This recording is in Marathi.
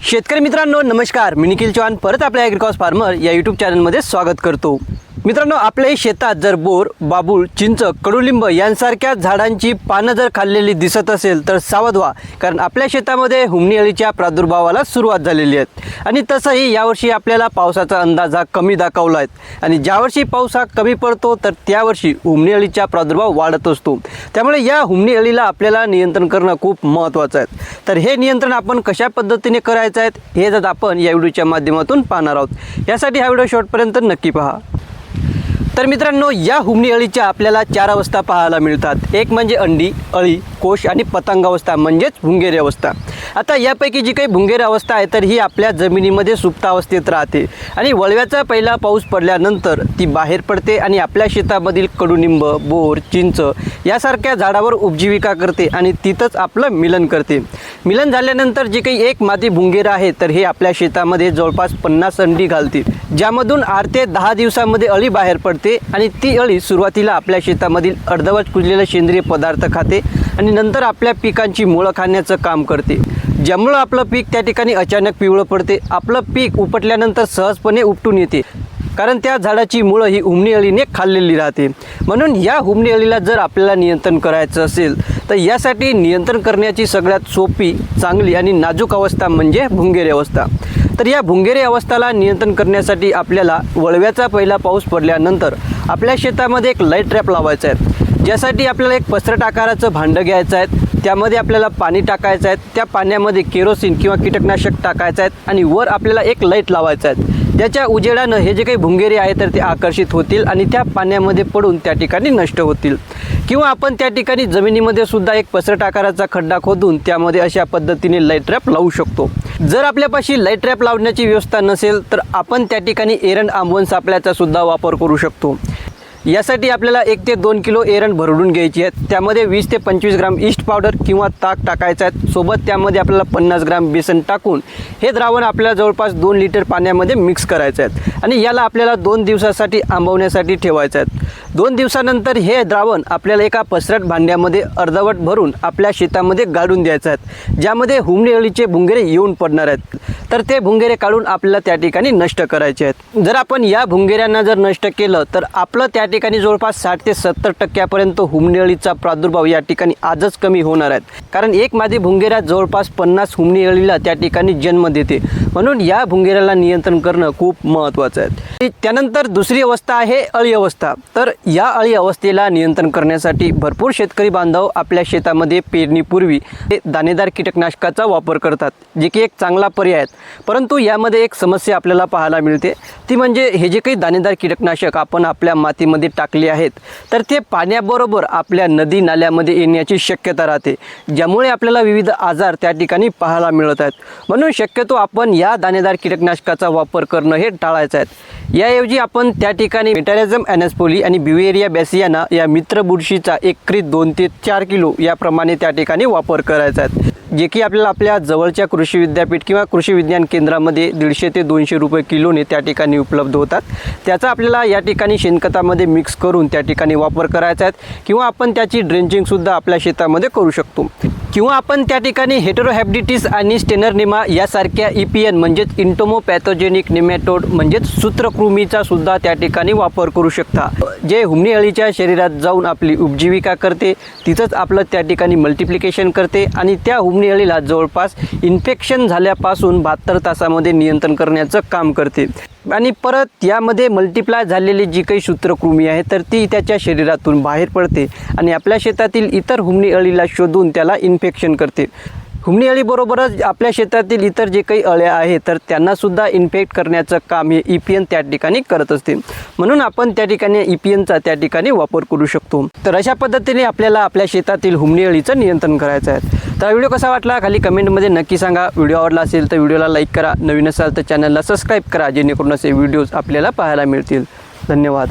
शेतकरी मित्रांनो नमस्कार, मी निखिल चव्हाण परत आपल्या ॲग्रिकॉस फार्मर या यूट्यूब चॅनलमध्ये स्वागत करतो। मित्रांनो, आपल्याही शेतात जर बोर, बाबूळ, चिंच, कडुलिंब यांसारख्या झाडांची पानं जर खाल्लेली दिसत असेल तर सावध व्हा, कारण आपल्या शेतामध्ये हुमणी अळीच्या प्रादुर्भावाला सुरुवात झालेली आहे। आणि तसंही यावर्षी आपल्याला पावसाचा अंदाज हा कमी दाखवला आहे आणि ज्यावर्षी पाऊस हा कमी पडतो तर त्यावर्षी हुमणी अळीचा प्रादुर्भाव वाढत असतो। त्यामुळे या हुमणी अळीला आपल्याला नियंत्रण करणं खूप महत्त्वाचं आहे। तर हे नियंत्रण आपण कशा पद्धतीने करायचं आहे हे जर आपण या व्हिडिओच्या माध्यमातून पाहणार आहोत। यासाठी हा व्हिडिओ शेवटपर्यंत नक्की पहा। तर मित्रांनो, या हुमणी अळीच्या आपल्याला 4 अवस्था पाहायला मिळतात। एक म्हणजे अंडी, अळी, कोश आणि पतंग अवस्था म्हणजेच भुंगेरी अवस्था। आता यापैकी जी काही भुंगेरी अवस्था आहे तर ही आपल्या जमिनीमध्ये सुप्त अवस्थेत राहते आणि वळव्याचा पहिला पाऊस पडल्यानंतर ती बाहेर पडते आणि आपल्या शेतामधील कडुनिंब, बोर, चिंच यासारख्या झाडावर उपजीविका करते आणि तिथंच आपलं मिलन करते। मिलन झाल्यानंतर जे काही एक मादी भुंगेर आहे तर हे आपल्या शेतामध्ये जवळपास 50 अंडी घालते, ज्यामधून 8 ते 10 दिवसांमध्ये अळी बाहेर पडते आणि ती अळी सुरुवातीला आपल्या शेतामधील अर्धवट कुजलेले सेंद्रिय पदार्थ खाते आणि नंतर आपल्या पिकांची मुळं खाण्याचं काम करते, ज्यामुळं आपलं पीक त्या ठिकाणी अचानक पिवळं पडते। आपलं पीक उपटल्यानंतर सहजपणे उपटून येते, कारण त्या झाडाची मुळं ही हुमणी अळीने खाल्लेली राहते। म्हणून या हुमणी अळीला जर आपल्याला नियंत्रण करायचं असेल तर यासाठी नियंत्रण करण्याची सगळ्यात सोपी, चांगली आणि नाजूक अवस्था म्हणजे भुंगेरी अवस्था। तर या भुंगेरी अवस्थेला नियंत्रण करण्यासाठी आपल्याला वळव्याचा पहिला पाऊस पडल्यानंतर आपल्या शेतामध्ये एक लाईट ट्रॅप लावायचा आहे, ज्यासाठी आपल्याला एक पसरट आकाराचं भांडं घ्यायचं आहे। त्यामध्ये आपल्याला पाणी टाकायचं आहे, त्या पाण्यामध्ये केरोसिन किंवा कीटकनाशक टाकायचं आहे आणि वर आपल्याला एक लाईट लावायचं आहे, ज्याच्या उजेडानं हे जे काही भुंगेरी आहे तर ते आकर्षित होतील आणि त्या पाण्यामध्ये पडून त्या ठिकाणी नष्ट होतील। किंवा आपण त्या ठिकाणी जमिनीमध्ये सुद्धा एक पसरट आकाराचा खड्डा खोदून त्यामध्ये अशा पद्धतीने लाईट ट्रॅप लावू शकतो। जर आपल्यापाशी लाईट ट्रॅप लावण्याची व्यवस्था नसेल तर आपण त्या ठिकाणी एरंड आंबवण सापळ्याचा सुद्धा वापर करू शकतो। यासाठी आपल्याला 1 ते 2 किलो एरंड भरडून घ्यायची आहेत, त्यामध्ये 20 ते 25 ग्राम ईस्ट पावडर किंवा ताक टाकायचं आहे। सोबत त्यामध्ये आपल्याला 50 ग्राम बेसन टाकून हे द्रावण आपल्याला जवळपास 2 लिटर पाण्यामध्ये मिक्स करायचं आहे आणि याला आपल्याला 2 दिवसासाठी आंबवण्यासाठी ठेवायचं आहे। 2 दिवसानंतर हे द्रावण आपल्याला एका पसरट भांड्यामध्ये अर्धवट भरून आपल्या शेतामध्ये गाडून द्यायचं आहे, ज्यामध्ये हुमणी अळीचे भुंगेरे येऊन पडणार आहेत। तर ते भुंगेरे काढून आपल्याला त्या ठिकाणी नष्ट करायचे आहेत। जर आपण या भुंगेऱ्यांना जर नष्ट केलं तर आपलं त्या ठिकाणी जवळपास 60 ते 70% हुमणी अळीचा प्रादुर्भाव या ठिकाणी आजच कमी होणार आहे, कारण एक मादी भुंगेऱ्या जवळपास 50 हुमणी अळीला त्या ठिकाणी जन्म देते। म्हणून या भुंगेऱ्याला नियंत्रण करणं खूप महत्त्वाचं आहे। त्यानंतर दुसरी अवस्था आहे अळी अवस्था। तर या अळी अवस्थेला नियंत्रण करण्यासाठी भरपूर शेतकरी बांधव आपल्या शेतामध्ये पेरणीपूर्वी दाणेदार कीटकनाशकाचा वापर करतात, जे की एक चांगला पर्याय आहे। परंतु यामध्ये एक समस्या आपल्याला पाहायला मिळते, ती म्हणजे हे जे काही दाणेदार कीटकनाशक आपण आपल्या मातीमध्ये टाकले आहेत तर ते पाण्याबरोबर आपल्या नदी नाल्यामध्ये येण्याची शक्यता राहते, ज्यामुळे आपल्याला विविध आजार त्या ठिकाणी पाहायला मिळत आहेत। म्हणून शक्यतो आपण या दाणेदार कीटकनाशकाचा वापर करणं हे टाळायचं आहे। याऐवजी आपण त्या ठिकाणी मेटॅरिझम ॲनॅस्पोली आणि ब्युवेरिया बॅसियाना या मित्र बुरशीचा एकरी 2 ते 4 किलो याप्रमाणे त्या ठिकाणी वापर करायचा आहे, जे की आपल्याला आपल्या जवळच्या कृषी विद्यापीठ किंवा कृषी विज्ञान केंद्रामध्ये 150 ते 200 रुपये किलोने त्या ठिकाणी उपलब्ध होतात। त्याचा आपल्याला या ठिकाणी शेणखतामध्ये मिक्स करून त्या ठिकाणी वापर करायचा आहे, किंवा आपण त्याची ड्रेंचिंगसुद्धा आपल्या शेतामध्ये करू शकतो। किंवा आपण त्या ठिकाणी हेटेरोहॅबिडिटिस आणि स्टेनरनिमा यासारख्या EPN म्हणजेच इंटोमोपॅथोजेनिक निमॅटोड म्हणजेच सूत्रकृमीचा सुद्धा त्या ठिकाणी वापर करू शकता, जे हुमणी अळीच्या शरीरात जाऊन आपली उपजीविका करते, तिथंच आपलं त्या ठिकाणी मल्टिप्लिकेशन करते आणि त्या हुमणी अळीला जवळपास इन्फेक्शन झाल्यापासून 72 तासामध्ये नियंत्रण करण्याचं काम करते। आणि परत यामध्ये मल्टिप्लाय झालेली जी काही सूत्रकृमी आहे तर ती त्याच्या शरीरातून बाहेर पडते आणि आपल्या शेतातील इतर हुमणी अळीला शोधून त्याला इन्फेक्शन करते। हुमणी अळीबरोबरच आपल्या शेतातील इतर जे काही अळ्या आहेत तर त्यांनासुद्धा इन्फेक्ट करण्याचं काम हे EPN त्या ठिकाणी करत असते। म्हणून आपण त्या ठिकाणी EPNचा त्या ठिकाणी वापर करू शकतो। तर अशा पद्धतीने आपल्याला आपल्या शेतातील हुमणी अळीचं नियंत्रण करायचं आहे। तर व्हिडिओ कसा वाटला खाली कमेंटमध्ये नक्की सांगा। व्हिडिओ आवडला असेल तर व्हिडिओला लाईक करा, नवीन असाल तर चॅनलला सबस्क्राईब करा, जेणेकरून असे व्हिडिओज आपल्याला पाहायला मिळतील। धन्यवाद।